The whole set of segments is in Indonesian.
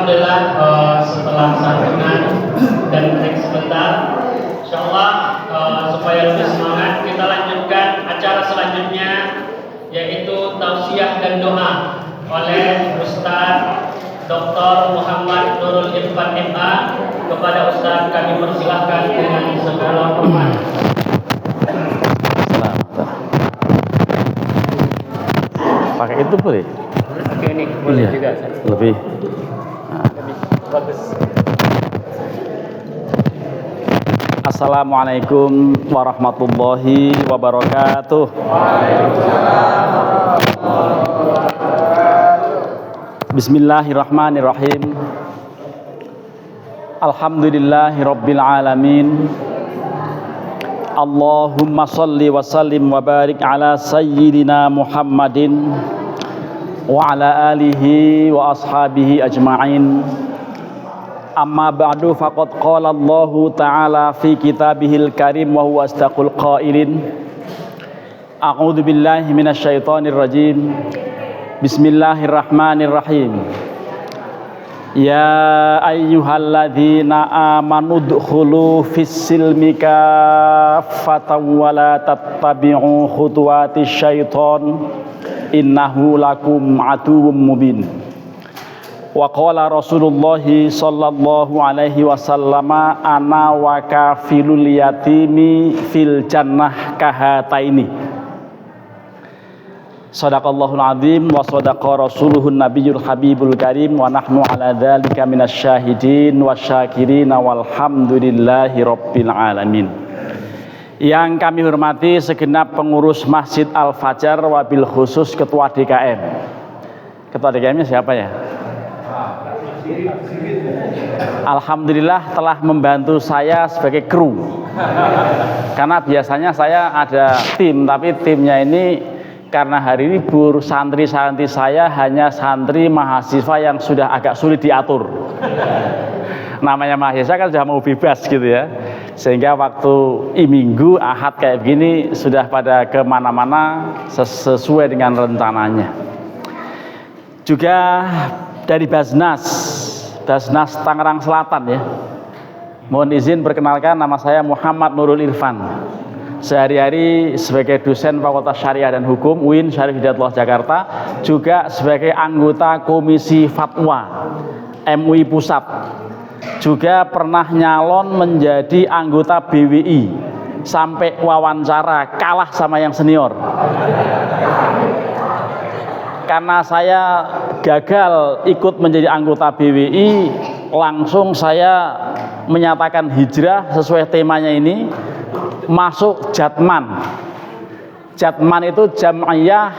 Alhamdulillah setelah santunan dan break sebentar, insyaallah supaya lebih semangat kita lanjutkan acara selanjutnya, yaitu tausiah dan doa oleh Ustaz Dr. Muhammad Nurul Irfan MA. Kepada Ustaz kami persilahkan dengan segala hormat. Pakai itu boleh? Oke, ini boleh juga. Lebih. Lebih bagus. Assalamualaikum warahmatullahi wabarakatuh. Bismillahirrahmanirrahim. Alhamdulillahirabbil alamin. Allahumma salli wa sallim wa barik ala sayyidina Muhammadin wa ala alihi wa ashabihi ajma'in. Amma ba'du, faqad qala Allahu ta'ala fi kitabihil karim wa huwa asdaqul qailin. A'udzu billahi minasyaitonir rajim. Bismillahirrahmanirrahim. Ya ayyuhalladzina amanu dkhulu fis-silmi kaffatan wa la tattabi'u khutuwatis syaiton innahu lakum aduwwum mubin. Wa qala Rasulullah sallallahu alaihi wasallam ana wa kafilul yatimi fil jannah kahataini. Shadaqallahul azim wa shadaqa rasuluhun nabiyul habibul karim wa nahnu ala dzalika minasyahidin wasyakirin walhamdulillahi rabbil alamin. Yang kami hormati segenap pengurus Masjid Al-Fajar, wabil khusus Ketua DKM. Ketua DKM-nya siapa ya? Alhamdulillah telah membantu saya sebagai kru. Karena biasanya saya ada tim, tapi timnya ini karena hari libur, santri-santri saya hanya santri mahasiswa yang sudah agak sulit diatur. Namanya mahasiswa kan sudah mau bebas gitu ya. Sehingga waktu minggu, ahad kayak begini sudah pada kemana-mana sesuai dengan rencananya. Juga dari Basnas Tangerang Selatan ya. Mohon izin perkenalkan, nama saya Muhammad Nurul Irfan. Sehari-hari sebagai dosen Fakultas Syariah dan Hukum UIN Syarif Hidayatullah Jakarta, juga sebagai anggota Komisi Fatwa MUI Pusat, juga pernah nyalon menjadi anggota BWI sampai wawancara kalah sama yang senior. Karena saya gagal ikut menjadi anggota BWI, langsung saya menyatakan hijrah sesuai temanya ini, masuk Jatman. Jatman itu Jam'iyah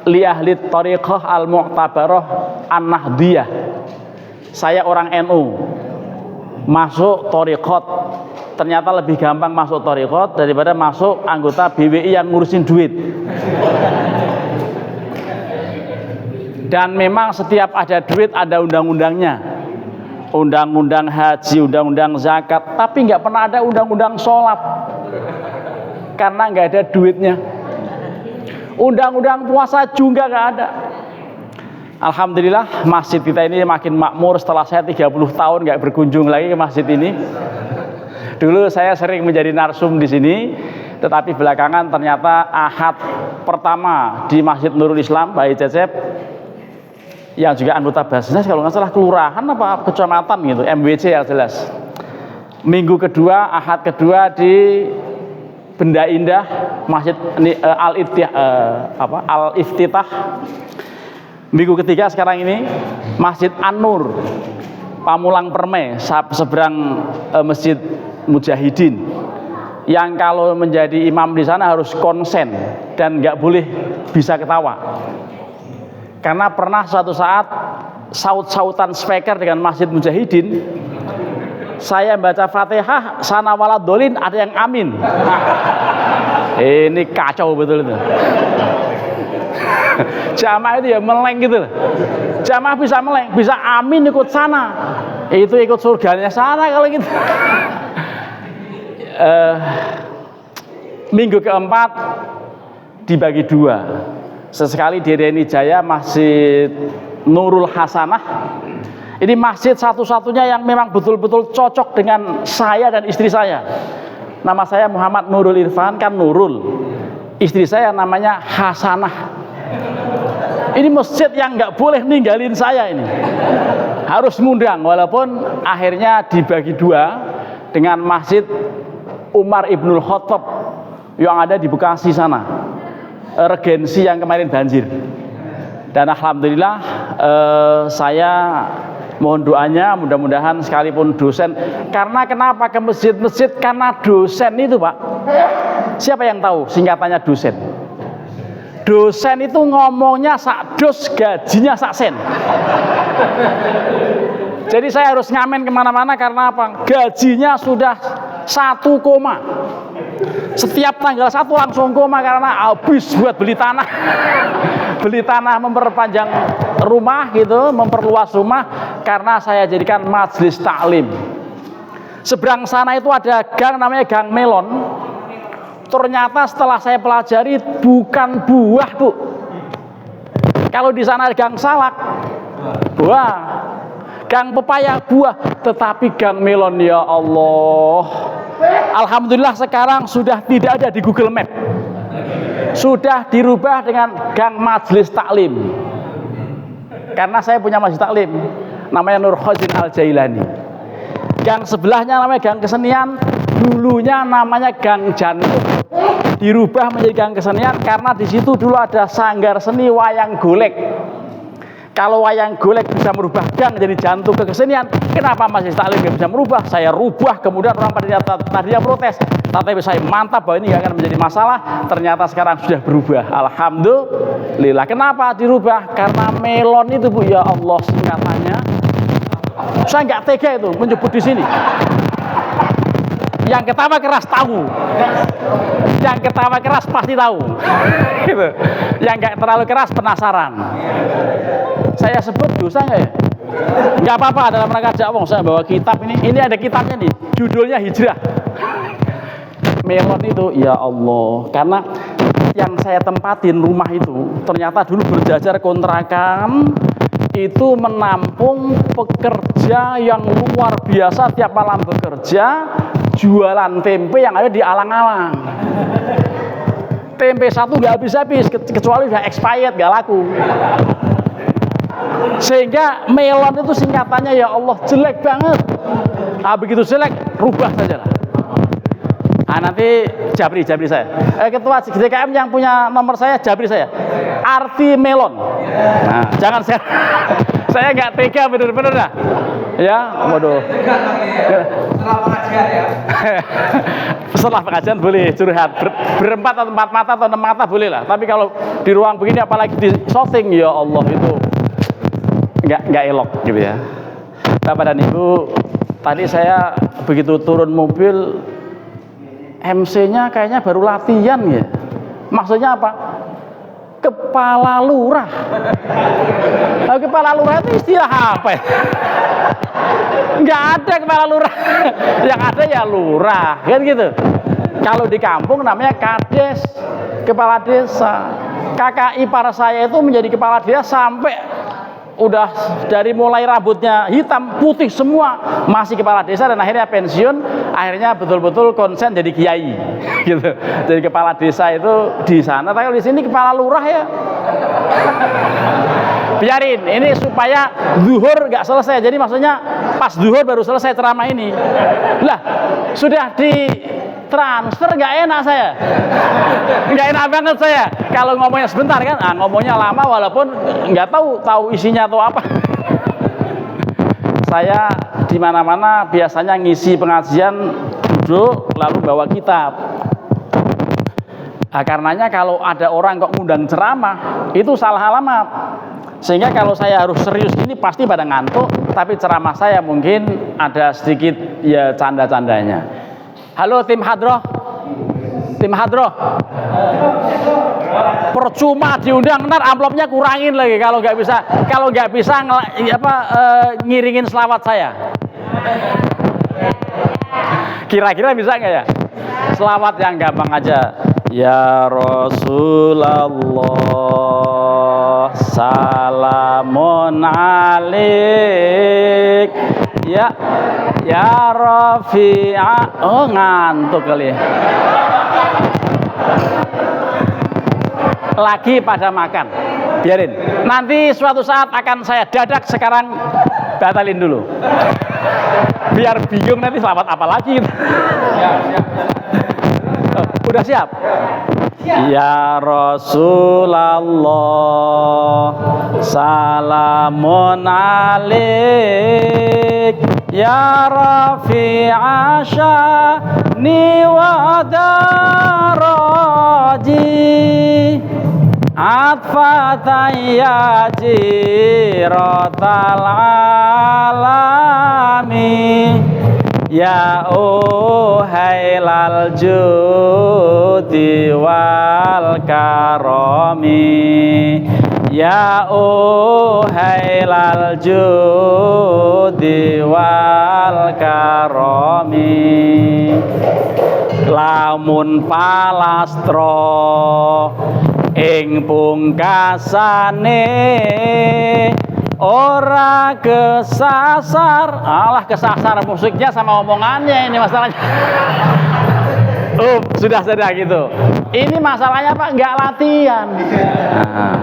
li ahli thariqah al-mu'tabarah an-nahdiyah. Saya orang NU, masuk thariqat. Ternyata lebih gampang masuk thariqat daripada masuk anggota BWI yang ngurusin duit. Dan memang setiap ada duit ada undang-undangnya. Undang-undang haji, undang-undang zakat, tapi nggak pernah ada undang-undang sholat karena nggak ada duitnya. Undang-undang puasa juga nggak ada. Alhamdulillah masjid kita ini makin makmur setelah saya 30 tahun nggak berkunjung lagi ke masjid ini. Dulu saya sering menjadi narsum di sini, tetapi belakangan ternyata ahad pertama di Masjid Nurul Islam Bayi Cecep, yang juga anggota Basnas kalau nggak salah kelurahan apa kecamatan gitu, MWC yang jelas. Minggu kedua, ahad kedua di Benda Indah Masjid Al-Iftitah. Minggu ketiga sekarang ini Masjid An-Nur Pamulang Permai seberang Masjid Mujahidin, yang kalau menjadi imam di sana harus konsen dan nggak boleh bisa ketawa. Karena pernah suatu saat saut-sautan speaker dengan Masjid Mujahidin, saya baca Fatihah sana waladolin, ada yang amin. Ini kacau betul itu. Jamaah itu ya meleng gitu. Jamaah bisa meleng, bisa amin ikut sana. Itu ikut surganya sana kalau gitu. Minggu keempat dibagi dua. Sesekali di Reni Jaya Masjid Nurul Hasanah, Ini masjid satu-satunya yang memang betul-betul cocok dengan saya dan istri saya. Nama saya Muhammad Nurul Irfan, kan Nurul. Istri saya namanya Hasanah. Ini masjid yang nggak boleh ninggalin saya ini. Harus ngundang, walaupun akhirnya dibagi dua dengan Masjid Umar Ibnul Khattab yang ada di Bekasi sana, regensi yang kemarin banjir. Dan alhamdulillah saya mohon doanya, mudah-mudahan sekalipun dosen, karena kenapa ke masjid-masjid, karena dosen itu Pak, siapa yang tahu singkatannya dosen? Dosen itu ngomongnya sak dos, gajinya sak sen. Jadi saya harus ngamen kemana-mana karena apa? Gajinya sudah 1 koma. Setiap tanggal 1 langsung koma karena habis buat beli tanah. Beli tanah memperpanjang rumah gitu, memperluas rumah, karena saya jadikan majelis taklim. Seberang sana itu ada gang namanya Gang Melon. Ternyata setelah saya pelajari bukan buah, Bu. Kalau di sana ada Gang Salak, buah. Gang Pepaya, buah. Tetapi Gang Melon, ya Allah, alhamdulillah sekarang sudah tidak ada di Google Map. Sudah dirubah dengan Gang Majelis Taklim. Karena saya punya majelis taklim, namanya Nur Khazin Al Jailani. Gang sebelahnya namanya Gang Kesenian, dulunya namanya Gang Jantung. Dirubah menjadi Gang Kesenian karena di situ dulu ada sanggar seni wayang golek. Kalau wayang golek bisa merubah gang jadi jantung ke kesenian, kenapa Majelis Taklim nggak bisa merubah? Saya rubah, kemudian orang tadinya protes, tapi saya mantap bahwa ini nggak akan menjadi masalah. Ternyata sekarang sudah berubah, alhamdulillah. Kenapa dirubah? Karena melon itu, Bu, ya Allah, singkatannya saya nggak tega itu menyebut di sini. Yang ketawa keras tahu, yang ketawa keras pasti tahu, gitu. Yang nggak terlalu keras penasaran. Saya sebut dosa nggak ya? Nggak apa-apa, dalam rangka dakwah. Saya bawa kitab ini. Ini ada kitabnya nih, judulnya Hijrah. Melon itu, ya Allah, karena yang saya tempatin rumah itu ternyata dulu berjajar kontrakan itu menampung pekerja yang luar biasa, tiap malam bekerja jualan tempe yang ada di alang-alang. Tempe satu nggak habis-habis, kecuali udah expired, nggak laku. Sehingga melon itu singkatannya, ya Allah, jelek banget. Nah, begitu jelek, rubah saja lah. Nah, nanti Jabri saya. Ketua DKM yang punya nomor saya, Jabri saya. Arti melon. Nah, jangan saya nggak tega bener-bener dah. Ya, waduh. Setelah pengajian ya. Setelah pengajian boleh curhat berempat atau 4 mata atau 6 mata boleh lah. Tapi kalau di ruang begini, apalagi di shooting, ya Allah, itu nggak elok gitu ya. Bapak dan Ibu, tadi saya begitu turun mobil, MC-nya kayaknya baru latihan ya. Maksudnya apa? Kepala lurah. Nah, kepala lurah itu istilah apa ya? Nggak ada kepala lurah. Yang ada ya lurah, kan gitu. Kalau di kampung namanya kades, kepala desa. Kakak ipar saya itu menjadi kepala desa sampai udah dari mulai rambutnya hitam putih semua masih kepala desa, dan akhirnya pensiun, akhirnya betul-betul konsen jadi kiai gitu. Jadi kepala desa itu di sana, tapi di sini kepala lurah ya. Biarin ini supaya zuhur nggak selesai. Jadi maksudnya pas zuhur baru selesai ceramah ini. Lah, sudah di transfer nggak enak saya. Nggak enak banget saya. Kalau ngomongnya sebentar kan, ngomongnya lama walaupun nggak tahu isinya atau apa. Saya di mana-mana biasanya ngisi pengajian, duduk lalu bawa kitab. Nah, karenanya kalau ada orang kok ngundang ceramah, itu salah alamat. Sehingga kalau saya harus serius ini pasti pada ngantuk, tapi ceramah saya mungkin ada sedikit ya canda-candanya. Halo tim hadroh. Tim hadroh. Percuma diundang, ntar amplopnya kurangin lagi kalau nggak bisa ngiringin selawat saya. Kira-kira bisa nggak ya? Selawat yang gampang aja. Ya Rasulullah salamun alik ya Rafi'a. Oh, ngantuk kali ya. Lagi pada makan, biarin. Nanti suatu saat akan saya dadak, sekarang batalin dulu. Biar bingung nanti selamat apa lagi. Udah siap? Ya Rasulullah, salamun alik ya Rafi'a sya'ni wa daraji atfatan ya jiratal alami ya uhailal judi wal karami ya uhailal judi wal karami lamun palastra ing pungkasane ora kesasar. Alah, kesasar musiknya sama omongannya ini masalahnya. Sudah gitu. Ini masalahnya Pak, nggak latihan. Nah,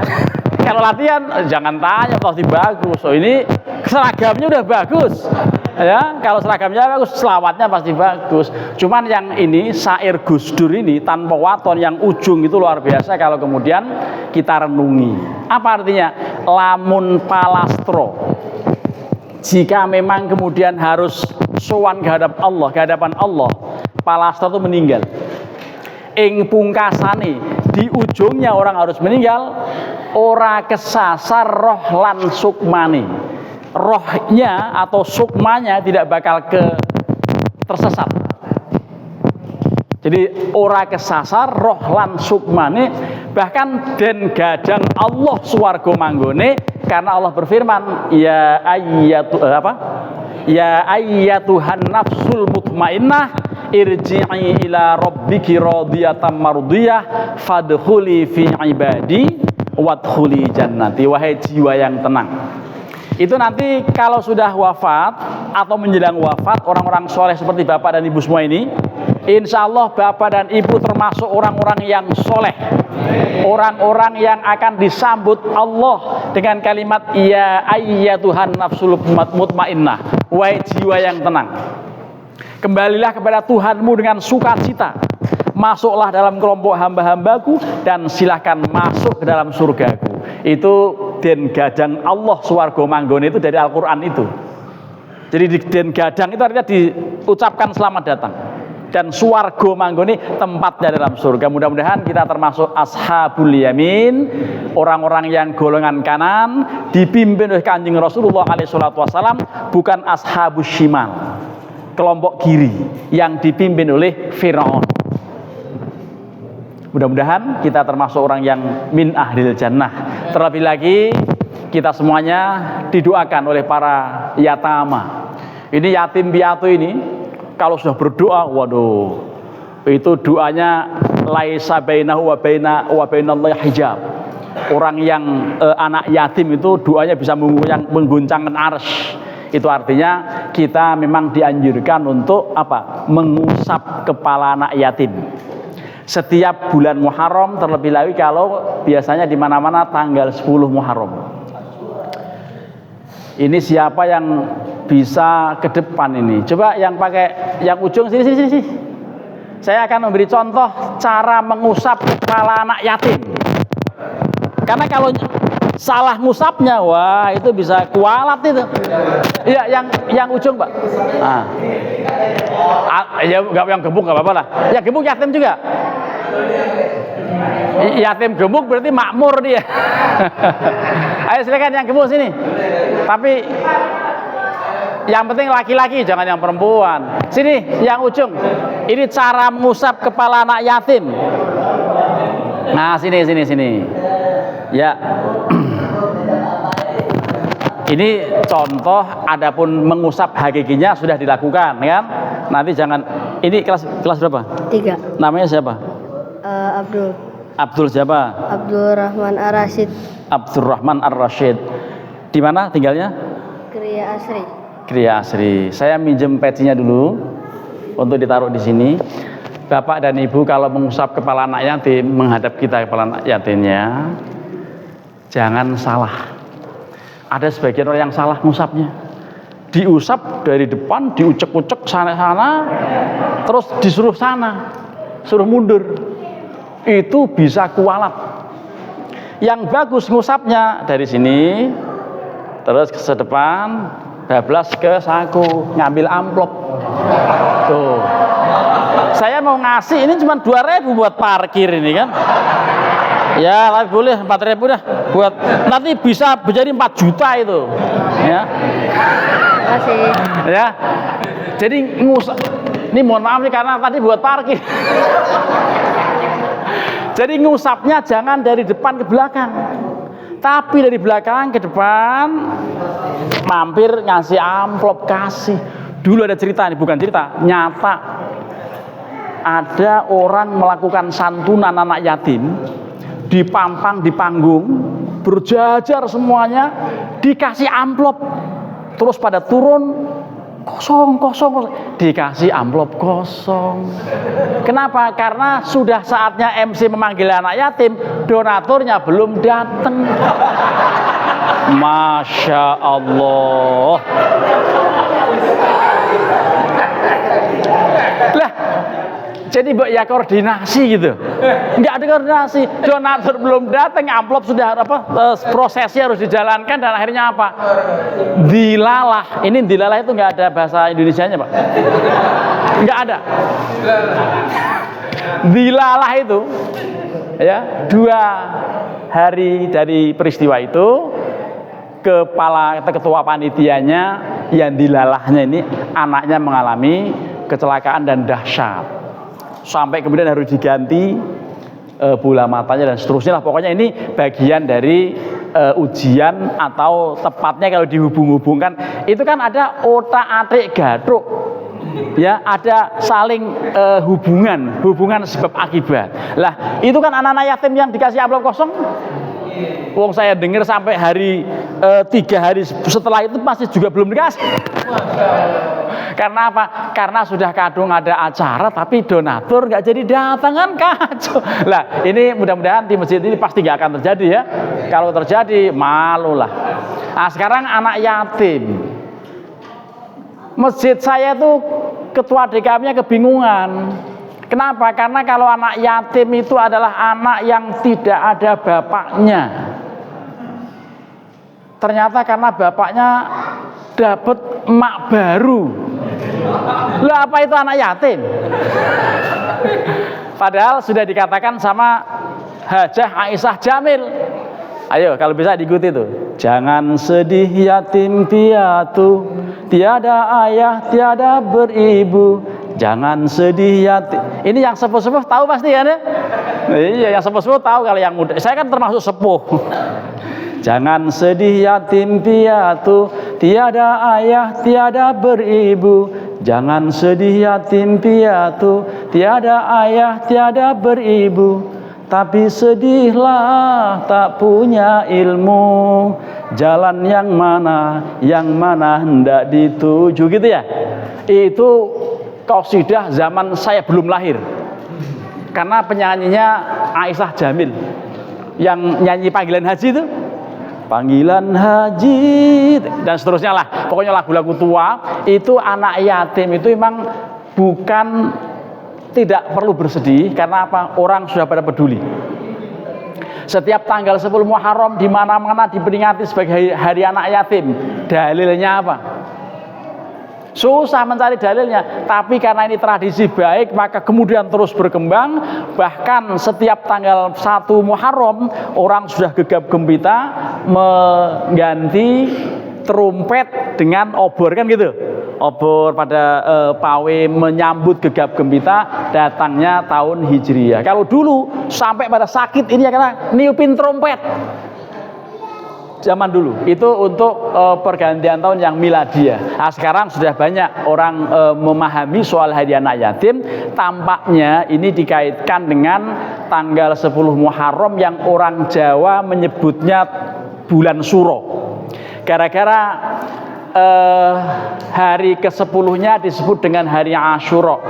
kalau latihan jangan tanya pasti bagus. Oh, ini seragamnya udah bagus. Ya, kalau seragamnya bagus, selawatnya pasti bagus. Cuman yang ini syair Gus Dur ini tanpa waton yang ujung itu luar biasa kalau kemudian kita renungi. Apa artinya? Lamun palastro. Jika memang kemudian harus sowan ke hadapan Allah, palastro itu meninggal. Ing pungkasane, di ujungnya orang harus meninggal, ora kesasar roh lan sukmane. Rohnya atau sukmanya tidak bakal tersesat. Jadi ora kesasar roh lan sukmane, bahkan den gadang Allah swarga manggone karena Allah berfirman ya ayyatuhan nafsul mutmainnah irji'i ila rabbiki radiyatan mardiyah fadkhuli fi ibadi wadkhuli jannati. Wahai jiwa yang tenang, itu nanti kalau sudah wafat atau menjelang wafat, orang-orang soleh seperti bapak dan ibu semua ini, insya Allah bapak dan ibu termasuk orang-orang yang soleh, orang-orang yang akan disambut Allah dengan kalimat ya ayyatuhan nafsul mutmainnah, wahai jiwa yang tenang, kembalilah kepada Tuhanmu dengan sukacita, masuklah dalam kelompok hamba-hambaku dan silahkan masuk ke dalam surgaku. Itu den gadang Allah swarga manggone itu dari Al-Quran itu. Jadi den gadang itu artinya diucapkan selamat datang, dan swarga manggone tempatnya dalam surga. Mudah-mudahan kita termasuk ashabul yamin, orang-orang yang golongan kanan dipimpin oleh Kanjeng Rasulullah SAW, bukan ashabus shimal, kelompok kiri yang dipimpin oleh Firaun. Mudah-mudahan kita termasuk orang yang min ahlil jannah. Terlebih lagi kita semuanya didoakan oleh para yatama. Ini yatim piatu ini kalau sudah berdoa, waduh, itu doanya laisa bainahu wa bainallahi hijab. Orang yang anak yatim itu doanya bisa mengguncangkan arsy. Itu artinya kita memang dianjurkan untuk apa? Mengusap kepala anak yatim. Setiap bulan Muharram, terlebih lagi kalau biasanya di mana-mana tanggal 10 Muharram. Ini siapa yang bisa ke depan ini? Coba yang pakai yang ujung sini. Saya akan memberi contoh cara mengusap kepala anak yatim. Karena kalau salah ngusapnya, wah itu bisa kualat itu. Iya, yang ujung Pak. Nah. Ya yang gemuk nggak apa-apa lah. Ya gemuk yatim juga. Yatim gemuk berarti makmur dia. Ayo silakan yang gemuk sini. Tapi yang penting laki-laki, jangan yang perempuan. Sini yang ujung. Ini cara mengusap kepala anak yatim. Nah sini. Ya. Ini contoh, adapun mengusap hakikinya sudah dilakukan, kan? Nanti jangan. Ini kelas berapa? 3. Namanya siapa? Abdul. Abdul siapa? Abdurrahman Ar-Rasyid. Abdurrahman Ar-Rasyid. Di mana tinggalnya? Kriya Asri. Kriya Asri. Saya minjem pecinya dulu untuk ditaruh di sini. Bapak dan Ibu kalau mengusap kepala anak yatim, menghadap kita kepala anak yatimnya, jangan salah. Ada sebagian orang yang salah ngusapnya. Diusap dari depan, diucek-ucek sana-sana, terus disuruh sana, suruh mundur. Itu bisa kualat. Yang bagus ngusapnya dari sini, terus ke depan, bablas ke saku, ngambil amplop. Tuh. Saya mau ngasih ini cuma 2.000 buat parkir ini kan. Ya, tapi boleh 4.000 dah buat nanti bisa menjadi 4 juta itu. Ya. Terima kasih. Ya. Jadi ini mohon maaf nih karena tadi buat parkir. Jadi ngusapnya jangan dari depan ke belakang. Tapi dari belakang ke depan, mampir ngasih amplop kasih. Dulu ada cerita nih, bukan cerita, nyata. Ada orang melakukan santunan anak yatim, dipampang di panggung, berjajar semuanya, dikasih amplop, terus pada turun kosong, dikasih amplop kosong. Kenapa? Karena sudah saatnya MC memanggil anak yatim, donaturnya belum datang. Masya Allah. Lah, jadi ya koordinasi gitu. Nggak ada koordinasi, donatur belum datang, amplop sudah prosesnya harus dijalankan dan akhirnya apa? Dilalah. Ini dilalah itu nggak ada bahasa Indonesianya, Pak. Nggak ada. Dilalah itu ya 2 hari dari peristiwa itu kepala atau ketua panitianya yang dilalahnya ini anaknya mengalami kecelakaan dan dahsyat. Sampai kemudian harus diganti bola matanya dan seterusnya lah. Pokoknya ini bagian dari ujian atau tepatnya kalau dihubung-hubungkan itu kan ada otak-atik gatruk. Ya, ada saling hubungan sebab akibat. Lah, itu kan anak-anak yatim yang dikasih amplop kosong. Wong saya dengar sampai hari 3 hari setelah itu masih juga belum dikasih. Karena apa? Karena sudah kadung ada acara tapi donatur nggak jadi datang kan kacau. Lah ini mudah-mudahan di masjid ini pasti nggak akan terjadi ya. Kalau terjadi malu lah. Nah sekarang anak yatim. Masjid saya itu ketua DKM-nya kebingungan. Kenapa? Karena kalau anak yatim itu adalah anak yang tidak ada bapaknya. Ternyata karena bapaknya dapat emak baru. Lah apa itu anak yatim? Padahal sudah dikatakan sama Hajah Aisyah Jamil. Ayo kalau bisa diikuti tuh. Jangan sedih yatim piatu, tiada ayah tiada beribu. Jangan sedih yatim. Ini yang sepuh-sepuh tahu pasti kan ya? Iya, yang sepuh-sepuh tahu. Kalau yang muda, saya kan termasuk sepuh. Jangan sedih yatim piatu, tiada ayah tiada beribu. Jangan sedih yatim piatu, tiada ayah tiada beribu. Tapi sedihlah tak punya ilmu, jalan yang mana hendak dituju, gitu ya. Itu qasidah zaman saya belum lahir. Karena penyanyinya Aisyah Jamil yang nyanyi panggilan haji itu. Panggilan haji dan seterusnya lah. Pokoknya lagu-lagu tua itu anak yatim itu memang bukan tidak perlu bersedih karena apa? Orang sudah pada peduli. Setiap tanggal 10 Muharram di mana-mana diperingati sebagai hari anak yatim. Dalilnya apa? Susah mencari dalilnya, tapi karena ini tradisi baik maka kemudian terus berkembang. Bahkan setiap tanggal 1 Muharram orang sudah gegap gempita mengganti trompet dengan obor kan gitu. Obor pada pawe menyambut gegap gempita datangnya tahun Hijriyah. Kalau dulu sampai pada sakit ini ya karena niupin trompet. Zaman dulu itu untuk pergantian tahun yang miladiah. Nah, sekarang sudah banyak orang memahami soal hari anak yatim. Tampaknya ini dikaitkan dengan tanggal 10 Muharram yang orang Jawa menyebutnya bulan Suro. Gara-gara hari ke-10-nya disebut dengan hari Asyura.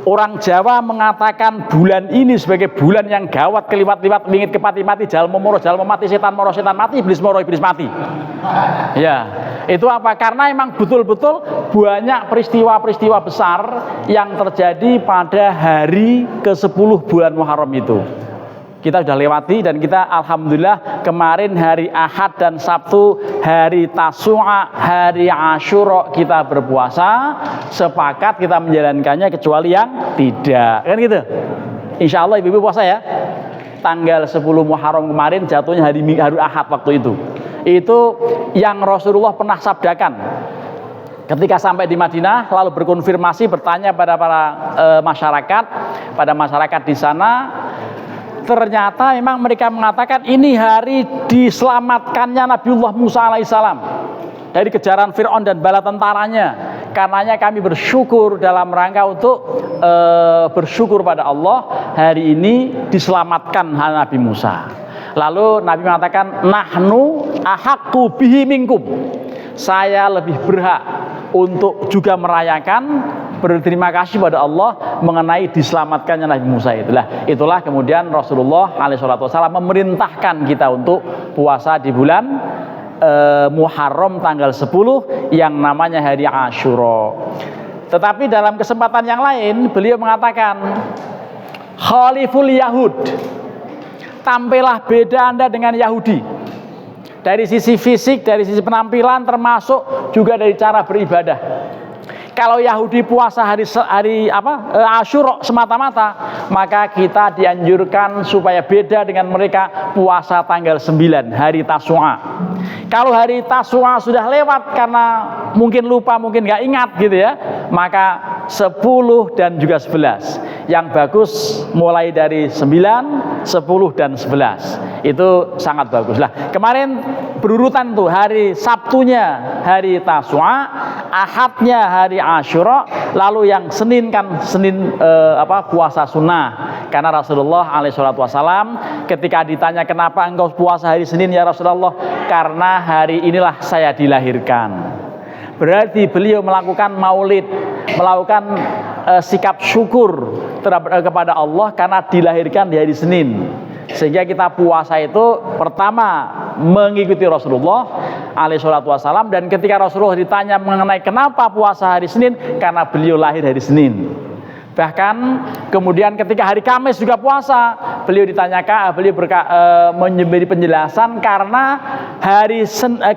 Orang Jawa mengatakan bulan ini sebagai bulan yang gawat, keliwat-liwat, wingit kepati-mati, jalma moro mati, setan moro setan mati, iblis moro iblis mati. Ya, itu apa? Karena emang betul-betul banyak peristiwa-peristiwa besar yang terjadi pada hari ke-10 bulan Muharram itu. Kita sudah lewati dan kita alhamdulillah kemarin hari Ahad dan Sabtu, hari Tasu'a, hari Asyura kita berpuasa, sepakat kita menjalankannya kecuali yang tidak. Kan gitu. Insya Allah ibu-ibu puasa ya. Tanggal 10 Muharram kemarin jatuhnya hari Ahad waktu itu. Itu yang Rasulullah pernah sabdakan. Ketika sampai di Madinah lalu berkonfirmasi bertanya pada para masyarakat di sana. Ternyata memang mereka mengatakan ini hari diselamatkannya Nabiullah Musa alaihissalam dari kejaran Fir'aun dan bala tentaranya. Karenanya kami bersyukur dalam rangka untuk bersyukur pada Allah, hari ini diselamatkan Nabi Musa. Lalu Nabi mengatakan nahnu ahaqqu bihi minkum. Saya lebih berhak untuk juga merayakan berterima kasih pada Allah mengenai diselamatkannya Nabi Musa. Itulah kemudian Rasulullah SAW memerintahkan kita untuk puasa di bulan Muharram tanggal 10 yang namanya hari Asyura. Tetapi dalam kesempatan yang lain beliau mengatakan khaliful Yahud, tampillah beda Anda dengan Yahudi. Dari sisi fisik, dari sisi penampilan, termasuk juga dari cara beribadah. Kalau Yahudi puasa hari Asyura semata-mata, maka kita dianjurkan supaya beda dengan mereka puasa tanggal 9 hari Tasu'a. Kalau hari Tasu'a sudah lewat karena mungkin lupa, mungkin nggak ingat gitu ya, maka 10 dan juga 11. Yang bagus mulai dari 9, 10 dan 11. Itu sangat bagus lah. Kemarin berurutan tuh, hari Sabtunya hari Tasu'a, Ahadnya hari Asyura, lalu yang Senin kan Senin puasa sunnah. Karena Rasulullah SAW ketika ditanya kenapa engkau puasa hari Senin ya Rasulullah, karena hari inilah saya dilahirkan. Berarti beliau melakukan maulid, melakukan sikap syukur kepada Allah karena dilahirkan di hari Senin. Sehingga kita puasa itu pertama mengikuti Rasulullah SAW, dan ketika Rasulullah ditanya mengenai kenapa puasa hari Senin, karena beliau lahir hari Senin. Bahkan kemudian ketika hari Kamis juga puasa, beliau ditanyakan, beliau memberi penjelasan karena hari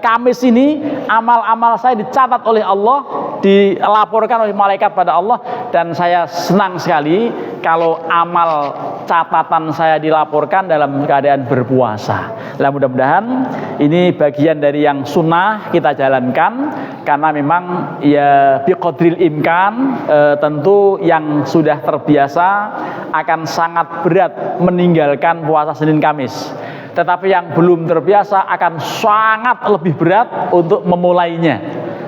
Kamis ini amal-amal saya dicatat oleh Allah, dilaporkan oleh malaikat pada Allah, dan saya senang sekali kalau amal catatan saya dilaporkan dalam keadaan berpuasa. Nah, mudah-mudahan ini bagian dari yang sunnah kita jalankan, karena memang ya biqadril imkan, tentu yang sudah terbiasa akan sangat berat meninggalkan puasa Senin Kamis. Tetapi yang belum terbiasa akan sangat lebih berat untuk memulainya.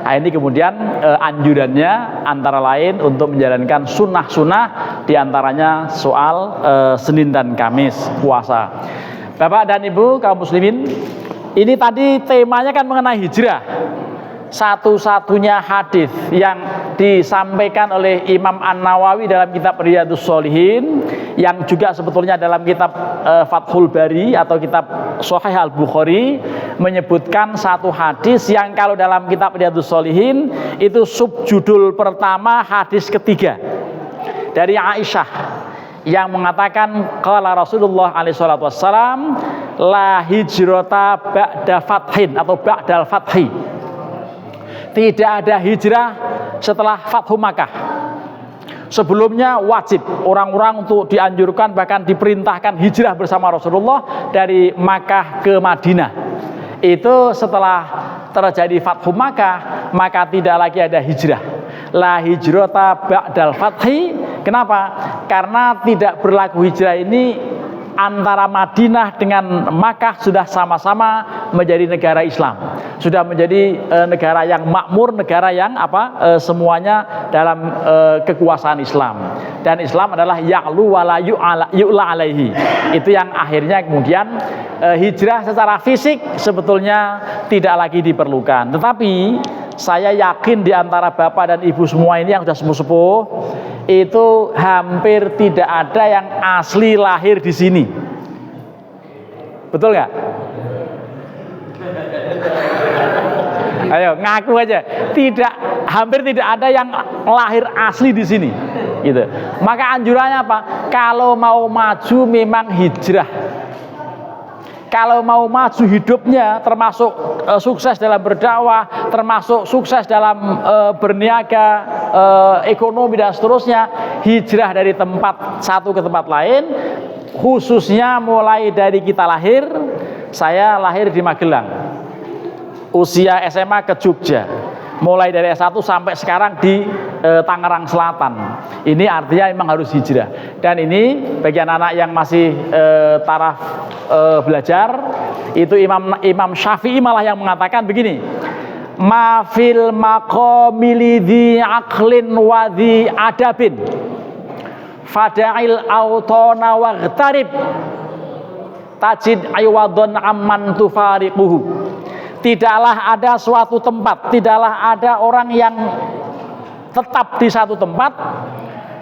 Nah, ini kemudian anjurannya antara lain untuk menjalankan sunnah-sunnah, diantaranya soal Senin dan Kamis puasa. Bapak dan Ibu kaum muslimin, ini tadi temanya kan mengenai hijrah. Satu-satunya hadis yang disampaikan oleh Imam An-Nawawi dalam kitab Riyadhus Shalihin, yang juga sebetulnya dalam kitab Fathul Bari atau kitab Sahih Al-Bukhari, menyebutkan satu hadis yang kalau dalam kitab Riyadhus Shalihin itu subjudul pertama hadis ketiga dari Aisyah yang mengatakan qala Rasulullah alaihi salatu wassalam la hijrata ba'da fathin atau ba'dal fathi. Tidak ada hijrah setelah Fathu Makkah. Sebelumnya wajib orang-orang untuk dianjurkan, bahkan diperintahkan hijrah bersama Rasulullah dari Makkah ke Madinah. Itu setelah terjadi Fathu Makkah, maka tidak lagi ada hijrah. La hijrata ba'dal fathi. Kenapa? Karena tidak berlaku hijrah ini antara Madinah dengan Makkah sudah sama-sama menjadi negara Islam. sudah menjadi negara yang makmur, negara yang semuanya dalam kekuasaan Islam. Dan Islam adalah ya'lu wala yu'la alaihi. Itu yang akhirnya kemudian hijrah secara fisik sebetulnya tidak lagi diperlukan. Tetapi saya yakin di antara bapak dan ibu semua ini yang sudah sepuh-sepuh itu hampir tidak ada yang asli lahir di sini. Betul nggak? Ayo ngaku aja. Hampir tidak ada yang lahir asli di sini. Gitu. Maka anjurannya apa? Kalau mau maju memang hijrah. Kalau mau maju hidupnya, termasuk sukses dalam berdakwah, termasuk sukses dalam berniaga, ekonomi dan seterusnya, hijrah dari tempat satu ke tempat lain, khususnya mulai dari kita lahir. Saya lahir di Magelang, usia SMA ke Jogja, mulai dari S1 sampai sekarang di Tangerang Selatan. Ini artinya memang harus hijrah. Dan ini bagi anak-anak yang masih taraf belajar, itu Imam Syafi'i malah yang mengatakan begini, ma fil maqamili dhi aqlin wa dhi adabin fada'il autona waghtarib tajid aywadon amman tufariquhu. Tidaklah ada suatu tempat, tidaklah ada orang yang tetap di satu tempat,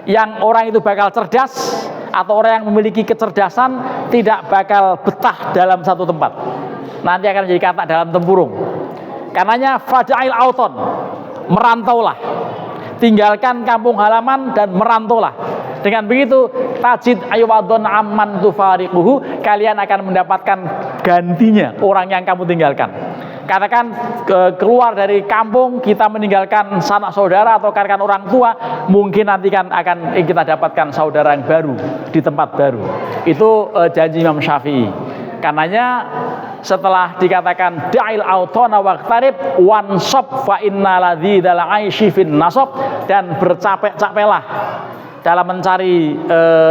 yang orang itu bakal cerdas, atau orang yang memiliki kecerdasan tidak bakal betah dalam satu tempat. Nanti akan menjadi kata dalam tempurung. Karenanya faja'il auton, merantaulah, tinggalkan kampung halaman dan merantaulah. Dengan begitu tajid aywadon amman tufariquhu, kalian akan mendapatkan gantinya orang yang kamu tinggalkan. Katakan keluar dari kampung, kita meninggalkan sanak saudara atau katakan orang tua, mungkin nanti kan akan kita dapatkan saudara yang baru di tempat baru. Itu janji Imam Syafi'i. Karenanya setelah dikatakan da'il autona waqtarib wansab fa inna ladzidal aishi fin nasab, dan bercapek-capeklah dalam mencari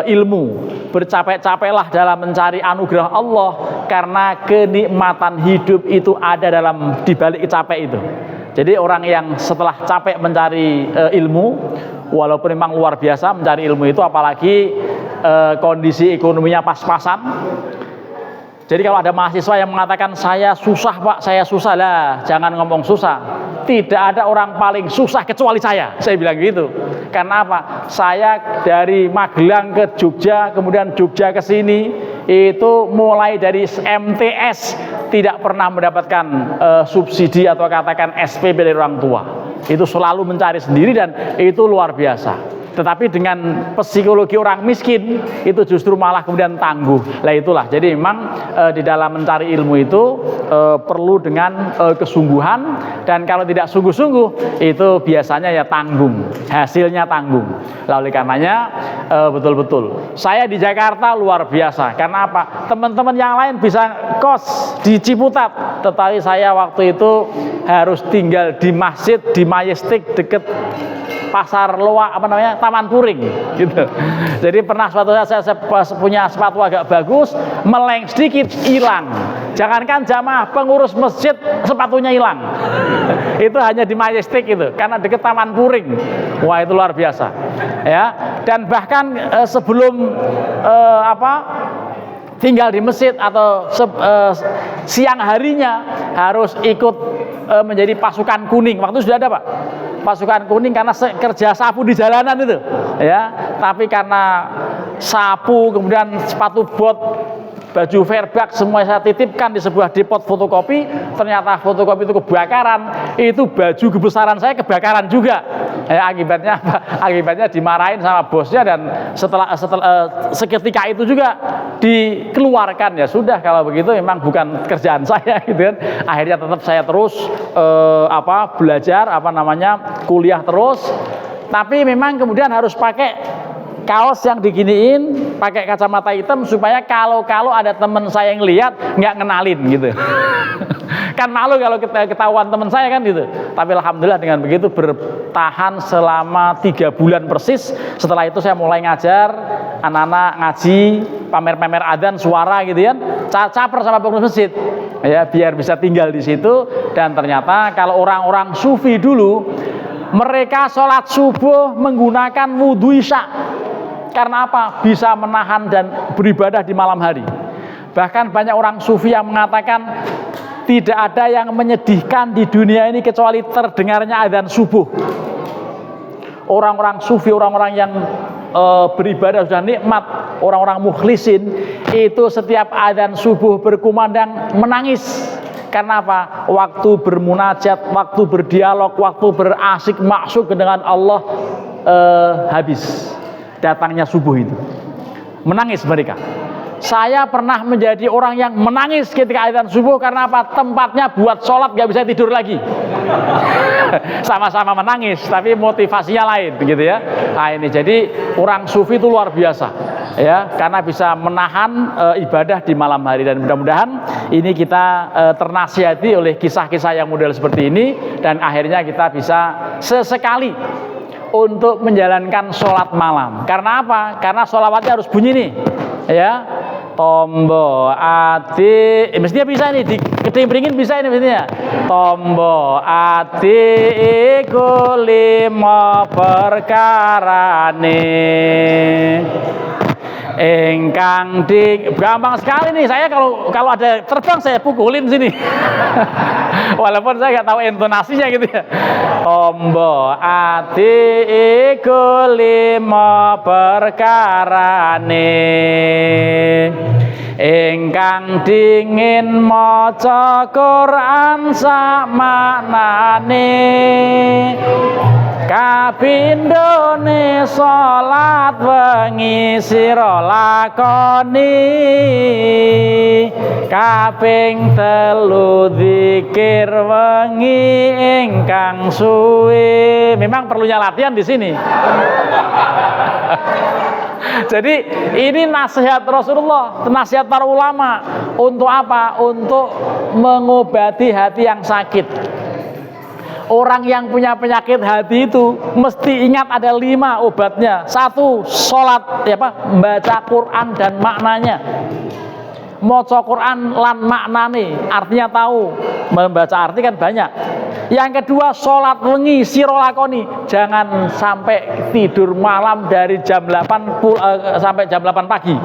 ilmu, bercapek-capeklah dalam mencari anugerah Allah, karena kenikmatan hidup itu ada dalam dibalik capek itu. Jadi orang yang setelah capek mencari ilmu, walaupun memang luar biasa mencari ilmu itu, apalagi kondisi ekonominya pas-pasan. Jadi kalau ada mahasiswa yang mengatakan saya susah Pak, saya susah, lah jangan ngomong susah. Tidak ada orang paling susah kecuali saya bilang gitu. Karena apa? Saya dari Magelang ke Jogja, kemudian Jogja ke sini, itu mulai dari MTS tidak pernah mendapatkan subsidi atau katakan SPP dari orang tua. Itu selalu mencari sendiri dan itu luar biasa. Tetapi dengan psikologi orang miskin itu justru malah kemudian tangguh. Lah itulah. Jadi memang di dalam mencari ilmu itu perlu dengan kesungguhan, dan kalau tidak sungguh-sungguh itu biasanya ya tanggung, hasilnya tanggung. Lah oleh karenanya betul-betul saya di Jakarta luar biasa. Karena apa? Teman-teman yang lain bisa kos di Ciputat, tetapi saya waktu itu harus tinggal di masjid di Majestic deket Pasar Loa, Taman Puring gitu. Jadi pernah suatu saat saya punya sepatu agak bagus, meleng sedikit hilang. Jangankan jamaah, pengurus masjid sepatunya hilang. Itu hanya di Majestic itu, karena dekat Taman Puring. Wah, itu luar biasa. Ya, dan bahkan sebelum tinggal di masjid atau siang harinya harus ikut menjadi pasukan kuning. Waktu itu sudah ada Pak, pasukan kuning, karena kerja sapu di jalanan itu ya. Tapi karena sapu, kemudian sepatu bot, baju Verback, semua saya titipkan di sebuah depot fotokopi. Ternyata fotokopi itu kebakaran, itu baju kebesaran saya kebakaran juga. Akibatnya apa? Akibatnya dimarahin sama bosnya, dan setelah seketika itu juga dikeluarkan. Ya sudah, kalau begitu memang bukan kerjaan saya gitu kan. Akhirnya tetap saya terus belajar kuliah terus. Tapi memang kemudian harus pakai kaos yang diginiin, pakai kacamata hitam, supaya kalau ada teman saya yang lihat nggak ngenalin gitu. Kan malu kalau ketahuan teman saya kan gitu. Tapi alhamdulillah dengan begitu bertahan selama 3 bulan persis. Setelah itu saya mulai ngajar anak-anak ngaji, pamer-pamer adzan suara gitu kan. Caper sama pengurus masjid. ya, biar bisa tinggal di situ. Dan ternyata kalau orang-orang sufi dulu, mereka sholat subuh menggunakan wudhu isya. Karena apa? Bisa menahan dan beribadah di malam hari. Bahkan banyak orang sufi yang mengatakan tidak ada yang menyedihkan di dunia ini kecuali terdengarnya adzan subuh. Orang-orang sufi, orang-orang yang beribadah sudah nikmat, orang-orang mukhlisin, itu setiap adzan subuh berkumandang menangis. Karena apa? Waktu bermunajat, waktu berdialog, waktu berasik maksud dengan Allah habis. Datangnya subuh itu, menangis mereka. Saya pernah menjadi orang yang menangis ketika adzan subuh. Karena apa? Tempatnya buat sholat gak bisa tidur lagi. Sama-sama menangis, tapi motivasinya lain, begitu ya. Nah ini, jadi orang sufi itu luar biasa, ya, karena bisa menahan ibadah di malam hari. Dan mudah-mudahan ini kita ternasihati oleh kisah-kisah yang model seperti ini, dan akhirnya kita bisa sesekali untuk menjalankan sholat malam. Karena apa? Karena sholawatnya harus bunyi nih, ya. Tombo ati, mestinya bisa nih, diketimpringin bisa ini mestinya. Tombo ati iku lima perkarane engkang gampang sekali nih. Saya kalau ada terbang saya pukulin sini. Walaupun saya nggak tahu intonasinya gitu ya. Tombo ati iku lima perkarane ingkang dingin maca Quran sak maknane kapindhone salat wengi sira lakoni kaping 3 zikir wengi ingkang suwe. Memang perlunya latihan di sini. Jadi ini nasihat Rasulullah, nasihat para ulama. Untuk apa? Untuk mengobati hati yang sakit. Orang yang punya penyakit hati itu mesti ingat ada 5 obatnya. 1, sholat, membaca Quran dan maknanya. Maca Quran lan maknane, artinya tahu. Membaca arti kan banyak. Yang kedua, sholat wengi sira lakoni. Jangan sampai tidur malam dari jam 8 sampai jam 8 pagi.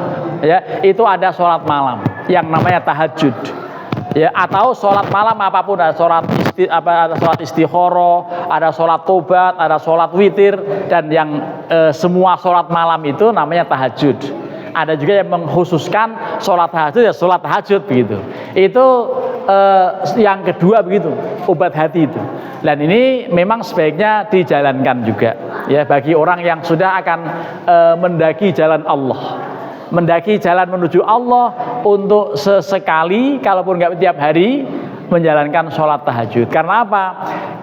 Ya, itu ada sholat malam yang namanya tahajud. Ya, atau sholat malam apapun, ada sholat istikharah, ada sholat tobat, ada sholat witir, dan yang semua sholat malam itu namanya tahajud. Ada juga yang mengkhususkan sholat tahajud, ya sholat tahajud begitu. Itu yang kedua begitu, obat hati itu. Dan ini memang sebaiknya dijalankan juga, ya, bagi orang yang sudah akan mendaki jalan Allah. Mendaki jalan menuju Allah, untuk sesekali, kalaupun nggak tiap hari, menjalankan sholat tahajud. Karena apa?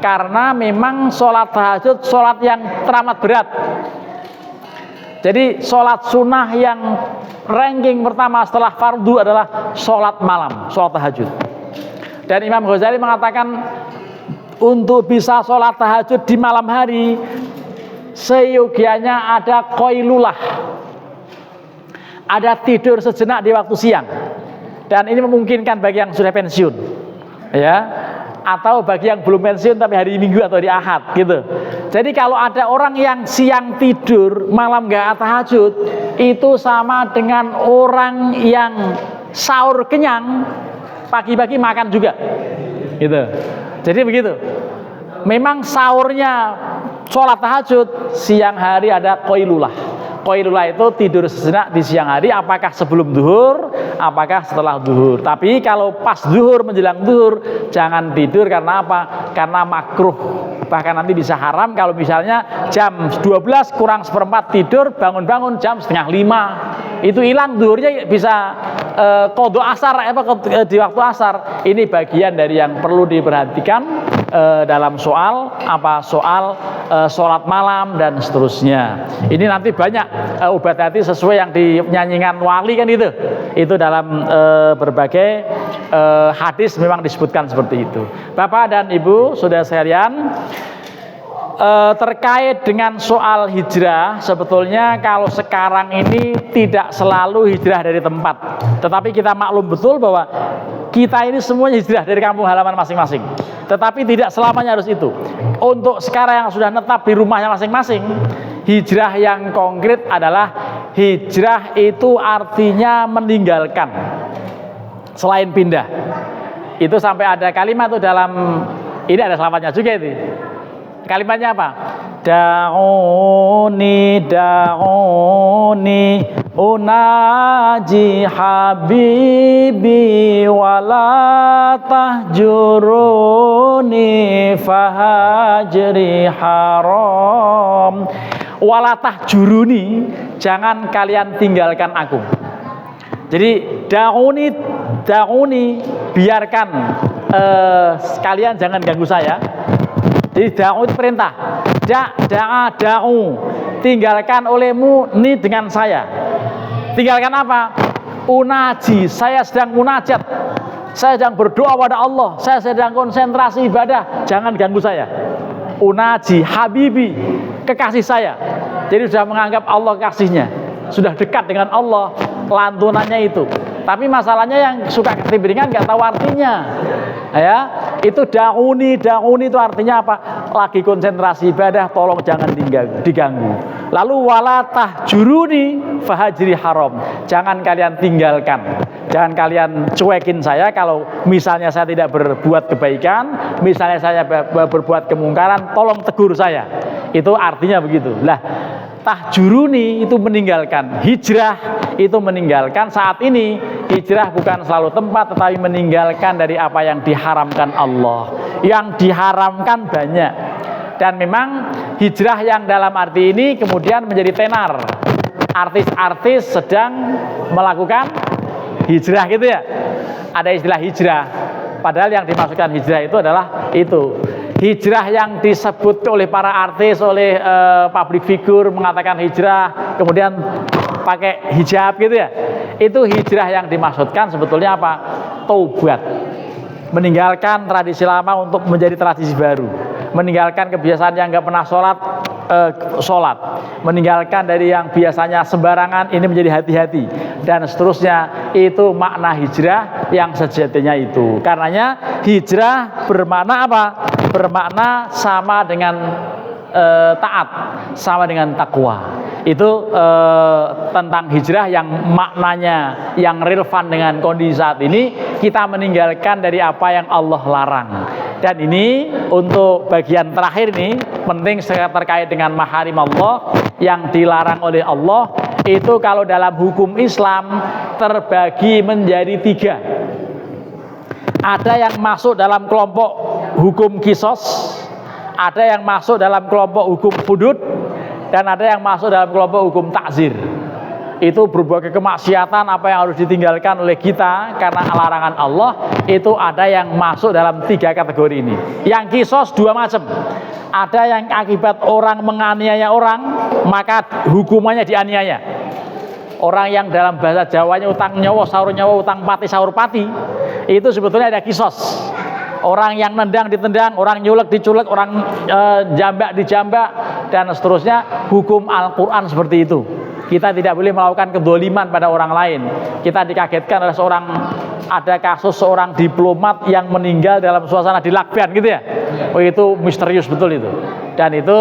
Karena memang sholat tahajud sholat yang teramat berat. Jadi sholat sunnah yang ranking pertama setelah fardu adalah sholat malam, sholat tahajud. Dan Imam Ghazali mengatakan untuk bisa sholat tahajud di malam hari, seyogianya ada qailulah, ada tidur sejenak di waktu siang. Dan ini memungkinkan bagi yang sudah pensiun, ya, atau bagi yang belum pensiun tapi hari Minggu atau di Ahad gitu. Jadi kalau ada orang yang siang tidur, malam gak tahajud, itu sama dengan orang yang sahur kenyang, pagi-pagi makan juga gitu. Jadi begitu. Memang sahurnya sholat tahajud, siang hari ada qailulah. Qailulah itu tidur sejenak di siang hari, apakah sebelum zuhur, apakah setelah zuhur. Tapi kalau pas zuhur menjelang zuhur, jangan tidur. Karena apa? Karena makruh. Bahkan nanti bisa haram kalau misalnya jam 12 kurang seperempat tidur, bangun-bangun jam 4:30. Itu hilang zuhurnya, bisa qadha asar di waktu asar. Ini bagian dari yang perlu diperhatikan dalam soal sholat malam dan seterusnya. Ini nanti banyak obat hati sesuai yang dinyanyikan wali kan itu dalam berbagai hadis memang disebutkan seperti itu. Bapak dan Ibu saudara sekalian, terkait dengan soal hijrah, sebetulnya kalau sekarang ini tidak selalu hijrah dari tempat, tetapi kita maklum betul bahwa kita ini semuanya hijrah dari kampung halaman masing-masing. Tetapi tidak selamanya harus itu. Untuk sekarang yang sudah netap di rumahnya masing-masing, hijrah yang konkret adalah hijrah itu artinya meninggalkan selain pindah. Itu sampai ada kalimat tuh dalam ini, ada selamatnya juga itu. Kalimatnya apa? Da'uni unaji habibi wala tahjuruni fahajri haram. Wala tahjuruni, jangan kalian tinggalkan aku. Jadi da'uni, biarkan sekalian jangan ganggu saya. Jadi da'u itu perintah. Da'u, tinggalkan olehmu ni dengan saya. Tinggalkan apa? Unaji, saya sedang munajat, saya sedang berdoa pada Allah, saya sedang konsentrasi ibadah, jangan ganggu saya. Unaji habibi, kekasih saya. Jadi sudah menganggap Allah kasihnya, sudah dekat dengan Allah, lantunannya itu. Tapi masalahnya yang suka ketimbringan nggak tahu artinya, ya. Itu da'uni itu artinya apa? Lagi konsentrasi ibadah, tolong jangan diganggu. Lalu wala tahjuruni fahajri haram, jangan kalian tinggalkan, jangan kalian cuekin saya kalau misalnya saya tidak berbuat kebaikan, misalnya saya berbuat kemungkaran, tolong tegur saya. Itu artinya begitu. Lah, tahjuruni itu meninggalkan, hijrah itu meninggalkan. Saat ini hijrah bukan selalu tempat, tetapi meninggalkan dari apa yang diharamkan Allah. Yang diharamkan banyak, dan memang hijrah yang dalam arti ini kemudian menjadi tenar. Artis-artis sedang melakukan hijrah gitu ya. Ada istilah hijrah, padahal yang dimaksudkan hijrah itu adalah itu. Hijrah yang disebut oleh para artis, oleh public figure mengatakan hijrah, kemudian pakai hijab gitu ya. Itu hijrah yang dimaksudkan sebetulnya apa? Taubat. Meninggalkan tradisi lama untuk menjadi tradisi baru. Meninggalkan kebiasaan yang nggak pernah sholat. Meninggalkan dari yang biasanya sembarangan, ini menjadi hati-hati. Dan seterusnya, itu makna hijrah yang sejatinya itu. Karenanya hijrah bermakna apa? Bermakna sama dengan taat, sama dengan takwa. Itu tentang hijrah yang maknanya yang relevan dengan kondisi saat ini. Kita meninggalkan dari apa yang Allah larang. Dan ini untuk bagian terakhir ini penting terkait dengan maharim Allah yang dilarang oleh Allah. Itu kalau dalam hukum Islam terbagi menjadi 3. Ada yang masuk dalam kelompok hukum kisos, ada yang masuk dalam kelompok hukum hudud, dan ada yang masuk dalam kelompok hukum takzir. Itu berbagai kemaksiatan apa yang harus ditinggalkan oleh kita karena larangan Allah. Itu ada yang masuk dalam 3 kategori ini. Yang kisos 2 macam. Ada yang akibat orang menganiaya orang, maka hukumannya dianiaya. Orang yang dalam bahasa Jawanya utang nyawa, sahur nyawa, utang pati, sahur pati, itu sebetulnya ada kisos. Orang yang nendang ditendang, orang nyulek diculek, orang jambak dijambak, dan seterusnya. Hukum Al-Quran seperti itu. Kita tidak boleh melakukan kedoliman pada orang lain. Kita dikagetkan oleh ada kasus seorang diplomat yang meninggal dalam suasana dilakban gitu ya. Oh, itu misterius betul itu. Dan itu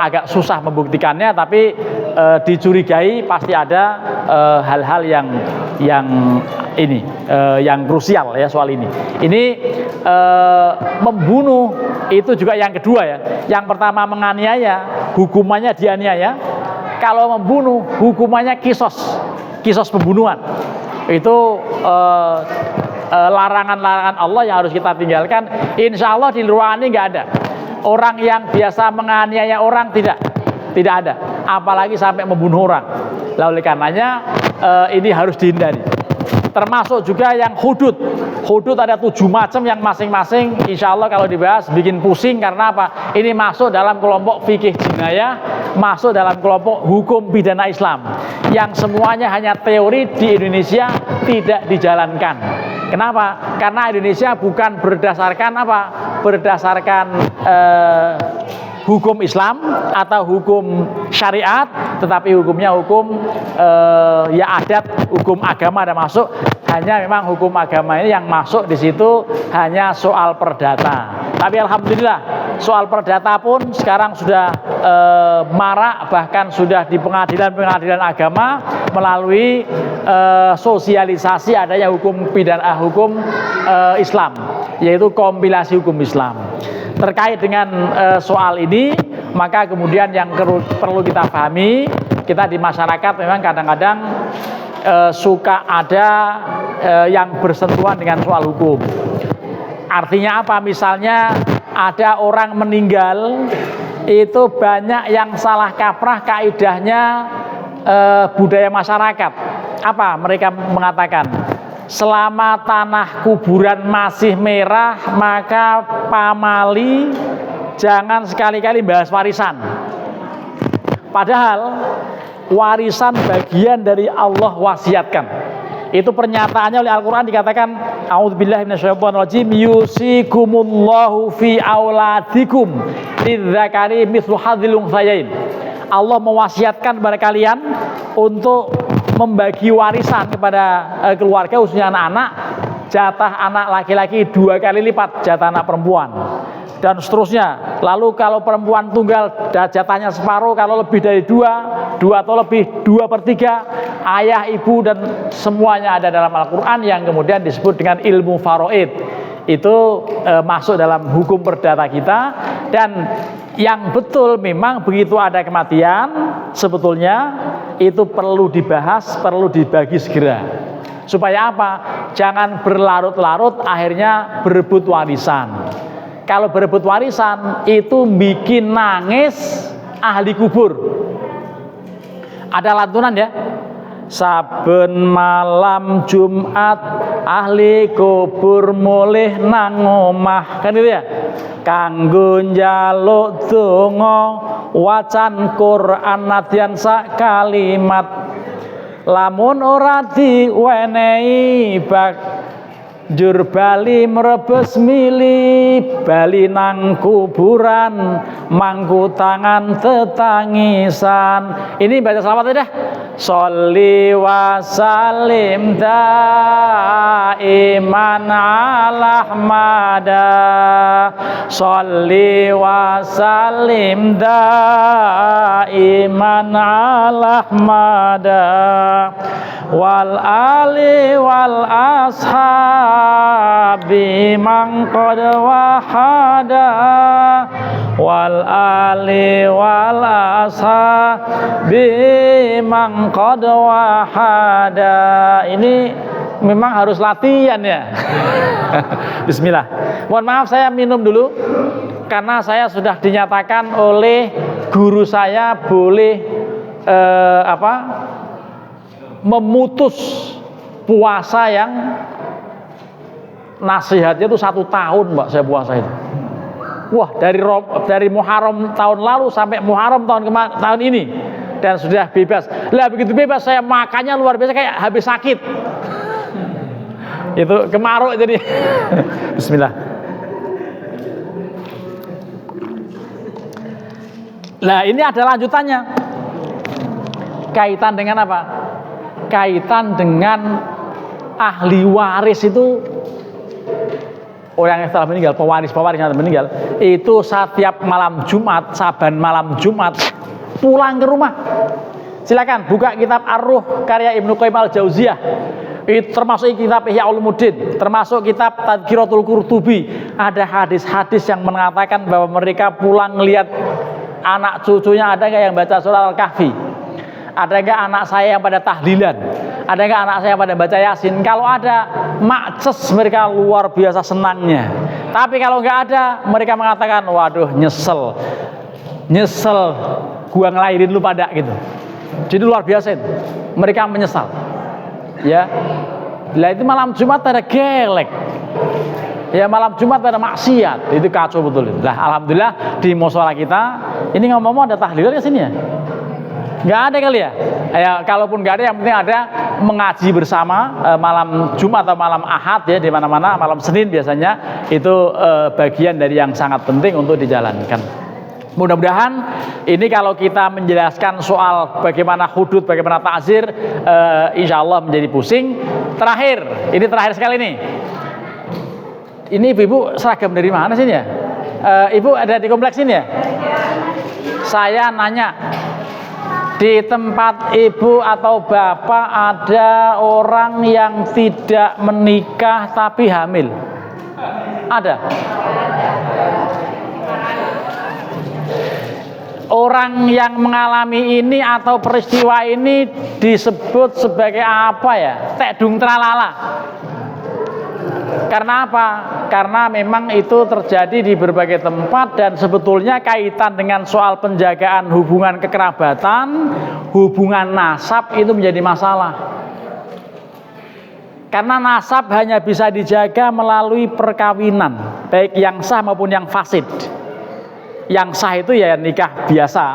agak susah membuktikannya, tapi dicurigai pasti ada hal-hal yang krusial ya soal ini. Ini membunuh itu juga yang kedua ya. Yang pertama menganiaya, hukumannya dianiaya. Kalau membunuh hukumannya kisos pembunuhan. Itu larangan-larangan Allah yang harus kita tinggalkan. Insya Allah di luar ini nggak ada orang yang biasa menganiaya orang, tidak ada. Apalagi sampai membunuh orang. Oleh karenanya ini harus dihindari. Termasuk juga yang hudud ada 7 macam yang masing-masing insya Allah kalau dibahas bikin pusing. Karena apa? Ini masuk dalam kelompok fikih jinayah, masuk dalam kelompok hukum pidana Islam, yang semuanya hanya teori di Indonesia tidak dijalankan. Kenapa? Karena Indonesia bukan berdasarkan apa? Berdasarkan hukum Islam atau hukum syariat, tetapi hukumnya hukum ya adat, hukum agama ada masuk. Hanya memang hukum agama ini yang masuk di situ hanya soal perdata. Tapi alhamdulillah soal perdata pun sekarang sudah marak, bahkan sudah di pengadilan agama melalui sosialisasi adanya hukum pidana, hukum Islam, yaitu kompilasi hukum Islam. Terkait dengan soal ini, maka kemudian yang perlu kita pahami, kita di masyarakat memang kadang-kadang suka ada yang bersentuhan dengan soal hukum. Artinya apa? Misalnya ada orang meninggal, itu banyak yang salah kaprah kaidahnya budaya masyarakat. Apa? Mereka mengatakan, selama tanah kuburan masih merah, maka pamali jangan sekali-kali bahas warisan. Padahal warisan bagian dari Allah wasiatkan. Itu pernyataannya oleh Al-Quran dikatakan, a'udzubillahi minasyaitonirrajim, yusikumullahu fi auladikum lidzakari mithlu hadzil unthayain. Allah mewasiatkan kepada kalian untuk membagi warisan kepada keluarga, khususnya anak-anak, jatah anak laki-laki 2 kali lipat jatah anak perempuan, dan seterusnya. Lalu kalau perempuan tunggal jatahnya separuh, kalau lebih dari 2 atau lebih 2/3, ayah, ibu, dan semuanya ada dalam Al-Quran yang kemudian disebut dengan ilmu faraid. Itu masuk dalam hukum perdata kita. Dan yang betul memang begitu ada kematian, sebetulnya itu perlu dibahas, perlu dibagi segera. Supaya apa? Jangan berlarut-larut akhirnya berebut warisan. Kalau berebut warisan itu bikin nangis ahli kubur. Ada lantunan ya, saben malam Jumat ahli kubur mulih nang omah, kan itu ya, kanggo njaluk donga wacan Quran nadyan sak kalimat, lamun ora diwenehi jur bali mrebes mili, bali nang kuburan mangku tangan tetangisan. Ini baca selawat aja dah. Sholli wa salim daiman ala ahmada, Sholli wa salim daiman ala ahmada, wal ali wal ashabi man qad wahada, wal ali wal ashabi man qad wahada. Ini memang harus latihan ya. Bismillah. Mohon maaf saya minum dulu karena saya sudah dinyatakan oleh guru saya boleh memutus puasa yang nasihatnya itu 1 tahun, Mbak, saya puasa itu. Wah, dari Muharram tahun lalu sampai Muharram tahun ini, dan sudah bebas. Lah begitu bebas saya makannya luar biasa, kayak habis sakit. Itu kemaruk jadi. Bismillah. Nah, ini ada lanjutannya. Kaitan dengan apa? Kaitan dengan ahli waris itu, orang yang telah meninggal, pewaris yang telah meninggal, itu setiap malam Jumat, saban malam Jumat pulang ke rumah. Silakan buka kitab Ar-Ruh karya Ibnu Qayyim Al-Jauziyah. Itu termasuk kitab Ihya Ulumuddin, termasuk kitab Tadhkiratul Qurtubi. Ada hadis-hadis yang mengatakan bahwa mereka pulang melihat anak cucunya. Ada nggak yang baca surat Al-Kahfi? Ada nggak anak saya yang pada tahlilan? Ada nggak anak saya yang pada baca Yasin? Kalau ada, makces mereka luar biasa senangnya. Tapi kalau nggak ada, mereka mengatakan, waduh nyesel gua ngelahirin lu pada gitu. Jadi luar biasa itu. Mereka menyesal. Ya, lah itu malam Jumat ada gelek. Ya malam Jumat ada maksiat, itu kacau betul itu. Lah alhamdulillah di mushola kita ini ngomong-ngomong ada tahlilan ke sini ya? Nggak ada kali ya? Ya kalaupun nggak ada, yang penting ada mengaji bersama malam Jumat atau malam Ahad ya, di mana-mana malam Senin biasanya itu bagian dari yang sangat penting untuk dijalankan. Mudah-mudahan ini kalau kita menjelaskan soal bagaimana hudud, bagaimana ta'zir, insya Allah menjadi pusing. Terakhir, ini terakhir sekali nih. Ini ibu-ibu seragam dari mana sih ya? Ibu ada di kompleks ini ya? Saya nanya, di tempat ibu atau bapak ada orang yang tidak menikah tapi hamil? Ada? Orang yang mengalami ini atau peristiwa ini disebut sebagai apa ya? Tekdung tralala. Karena apa? Karena memang itu terjadi di berbagai tempat dan sebetulnya kaitan dengan soal penjagaan hubungan kekerabatan, hubungan nasab itu menjadi masalah. Karena nasab hanya bisa dijaga melalui perkawinan, baik yang sah maupun yang fasid. Yang sah itu ya nikah biasa,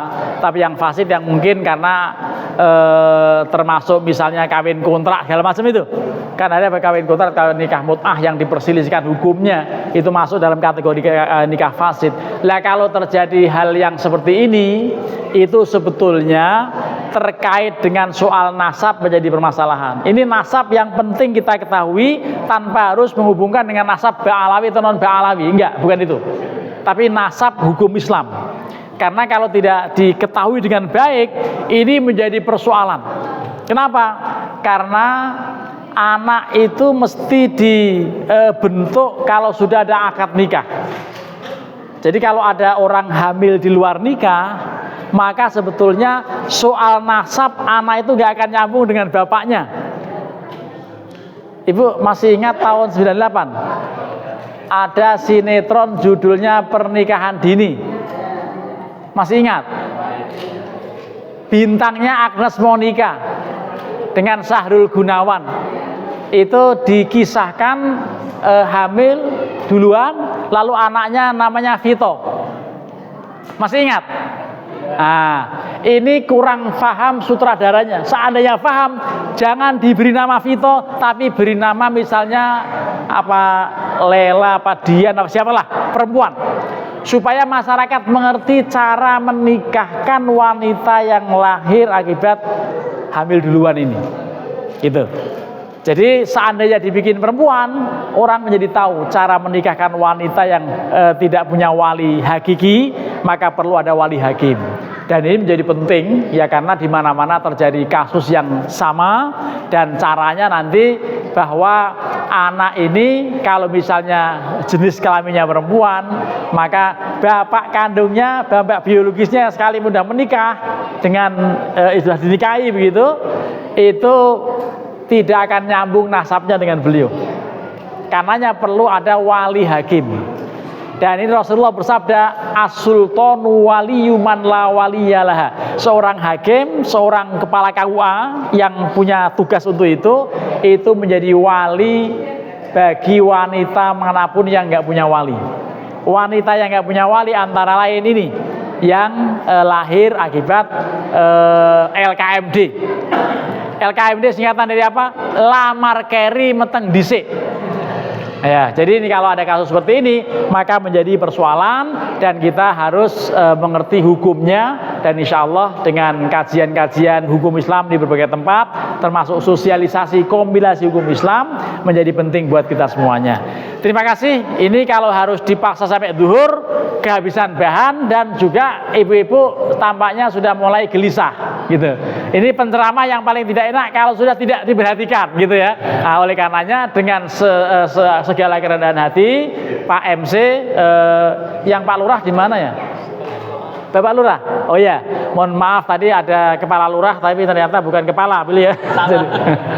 tapi yang fasid yang mungkin karena termasuk misalnya kawin kontrak segala macam itu. Kan ada kawin kontrak, kawin nikah mut'ah yang diperselisihkan hukumnya itu masuk dalam kategori nikah fasid. Lah kalau terjadi hal yang seperti ini, itu sebetulnya terkait dengan soal nasab menjadi permasalahan. Ini nasab yang penting kita ketahui tanpa harus menghubungkan dengan nasab ba'alawi atau non ba'alawi. Enggak, bukan itu. Tapi nasab hukum Islam. Karena kalau tidak diketahui dengan baik, ini menjadi persoalan. Kenapa? Karena anak itu mesti dibentuk kalau sudah ada akad nikah. Jadi kalau ada orang hamil di luar nikah, maka sebetulnya soal nasab anak itu nggak akan nyambung dengan bapaknya. Ibu masih ingat tahun 98? Ada sinetron judulnya Pernikahan Dini. Masih ingat? Bintangnya Agnes Monica dengan Sahrul Gunawan. Itu dikisahkan hamil duluan, lalu anaknya namanya Vito. Masih ingat? Nah, ini kurang paham sutradaranya. Seandainya paham, jangan diberi nama Vito, tapi beri nama misalnya apa Lela, apa Dian, apa siapalah, perempuan. Supaya masyarakat mengerti cara menikahkan wanita yang lahir akibat hamil duluan ini. Gitu. Jadi seandainya dibikin perempuan, orang menjadi tahu cara menikahkan wanita yang tidak punya wali hakiki, maka perlu ada wali hakim. Dan ini menjadi penting ya karena di mana-mana terjadi kasus yang sama dan caranya nanti bahwa anak ini kalau misalnya jenis kelaminnya perempuan, maka bapak kandungnya, bapak biologisnya sekali mudah menikah dengan sudah dinikahi begitu, itu tidak akan nyambung nasabnya dengan beliau. Karenanya perlu ada wali hakim. Dan ini Rasulullah bersabda, as-sultanu waliyyu man la waliyalaha. Seorang hakim, seorang kepala KUA yang punya tugas untuk itu menjadi wali bagi wanita manapun yang nggak punya wali. Wanita yang nggak punya wali antara lain ini yang lahir akibat LKMD. LKMD singkatan dari apa? Lamar keri meteng dhisik. Ya, jadi ini kalau ada kasus seperti ini maka menjadi persoalan dan kita harus mengerti hukumnya dan insya Allah dengan kajian-kajian hukum Islam di berbagai tempat termasuk sosialisasi kompilasi hukum Islam menjadi penting buat kita semuanya. Terima kasih. Ini kalau harus dipaksa sampai zuhur kehabisan bahan dan juga ibu-ibu tampaknya sudah mulai gelisah gitu. Ini penceramah yang paling tidak enak kalau sudah tidak diperhatikan gitu ya. Nah, oleh karenanya dengan segala kerendahan hati, Pak MC, yang Pak Lurah di mana ya? Bapak Lurah? Oh ya, mohon maaf tadi ada kepala lurah tapi ternyata bukan kepala, pilih ya.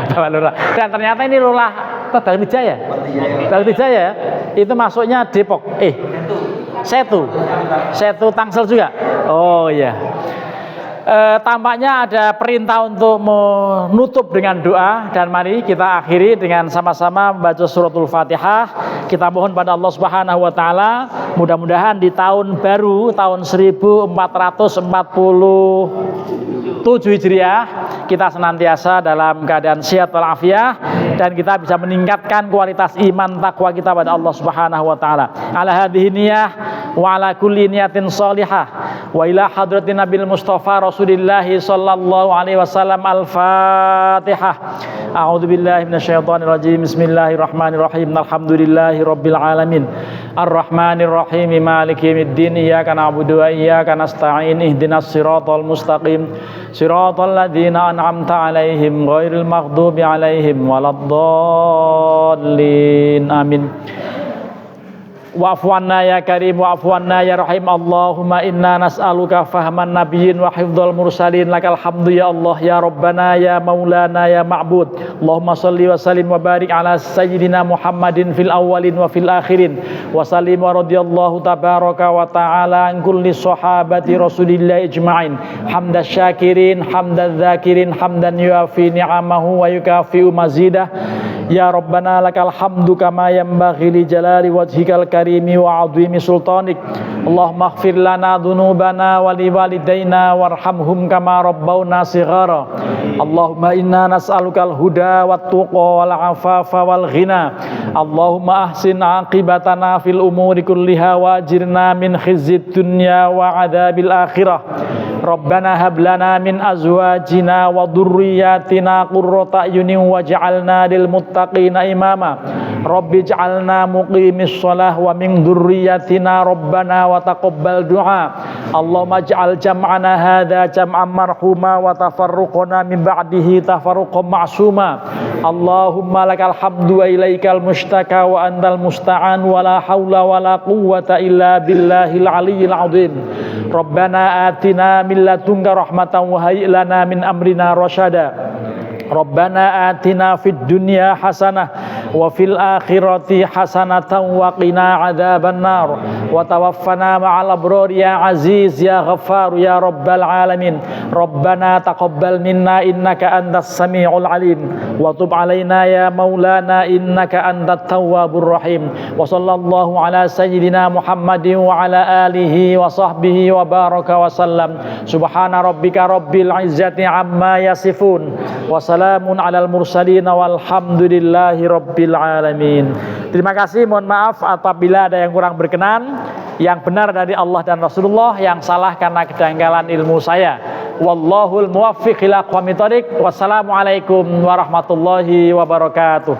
Bapak Lurah. Dan ternyata ini lurah Bakti Jaya. Bakti Jaya itu masuknya Depok. Setu Tangsel juga. Oh iya. Tampaknya ada perintah untuk menutup dengan doa dan mari kita akhiri dengan sama-sama membaca suratul Fatihah. Kita mohon pada Allah Subhanahu wa taala Mudah-mudahan di tahun baru tahun 1447 Hijriah kita senantiasa dalam keadaan sehat walafiat dan kita bisa meningkatkan kualitas iman takwa kita pada Allah Subhanahu wa taala. Ala hadhihi niyah wa ala kulli niyatin shalihah wa ila hadratin Nabil Mustafa Rasulillah sallallahu alaihi wasallam. Al-Fatihah. A'udzu billahi minasyaitonir rajim. Bismillahirrahmanirrahim. Alhamdulillahi rabbil alamin. Ar-Rahmanir Rahim. Maliki yaumiddin. Iyyaka na'budu wa iyyaka nasta'in. Ihdinas siratal mustaqim. Siratal ladzina an'amta 'alaihim ghairil maghdubi 'alaihim waladdallin. Amin. Wa'fu anna ya karim wa'fu anna ya rahim. Allahumma inna nas'aluka fahman nabiyyin wa hifdzal mursalin. Lakal hamdu ya Allah ya Rabbana ya Maulana ya Ma'bud. Allahumma salli wa sallim wa barik ala sayyidina Muhammadin fil awwalin wa fil akhirin wa sallim wa radiyallahu tabaraka wa ta'ala an kulli sahabati Rasulillah ijma'in. Hamdas syakirin hamdaz zakirin hamdan yuafi ni'amahu wa yukafi'u mazidah. Ya Rabbana lakal hamdu kama yanbaghi li jalali wajhikal karimi wa 'azimi sultanik. Allahumma ighfir lana dhunubana wa li walidayna warhamhum kama rabbawna shighara. Allahumma inna nas'alukal huda wat tuqa wal 'afafa wal ghina. Allahumma ahsin 'aqibatana fil umuri kulliha wa ajirna min khizyid dunya wa 'adzabil akhirah. Rabbana hab lana min azwajina wa dhurriyyatina qurrata a'yunin waj'alna lil muttaqina imama. Rabbi ij'alna muqimis shalah wa min dhurriyyatina rabbana wa taqabbal du'a. Allahumma ij'al jam'ana hadza jam'an marhuma wa tafarruqana min ba'dihi tafarruqan ma'suma. Allahumma lakal hamdu wa ilaikal mushtaka wa antal musta'an wa la haula wa la quwwata illa billahil aliyyil azim. Rabbana atina min ladunka rahmatan wa hayyi lana min amrina rasyada. Rabbana atina fid dunya hasanah wa fil akhirati hasanatan wa qina adzabannar wa tawaffana ma'al abrar ya aziz ya ghaffar ya rabbal alamin. Rabbana taqabbal minna innaka antas samiul alim wa tub alaina ya maulana innaka antat tawwabur rahim. Wa sallallahu ala sayyidina Muhammadin wa ala alihi wa sahbihi wa baraka wa sallam. Subhana rabbika rabbil izzati amma yasifun wa salamun alal mursalin walhamdulillahi rabbil alamin. Terima kasih, mohon maaf apabila ada yang kurang berkenan. Yang benar dari Allah dan Rasulullah, yang salah karena kedanggalan ilmu saya. Wallahul muwaffiq ila aqwamit thoriq. Wassalamualaikum warahmatullahi wabarakatuh.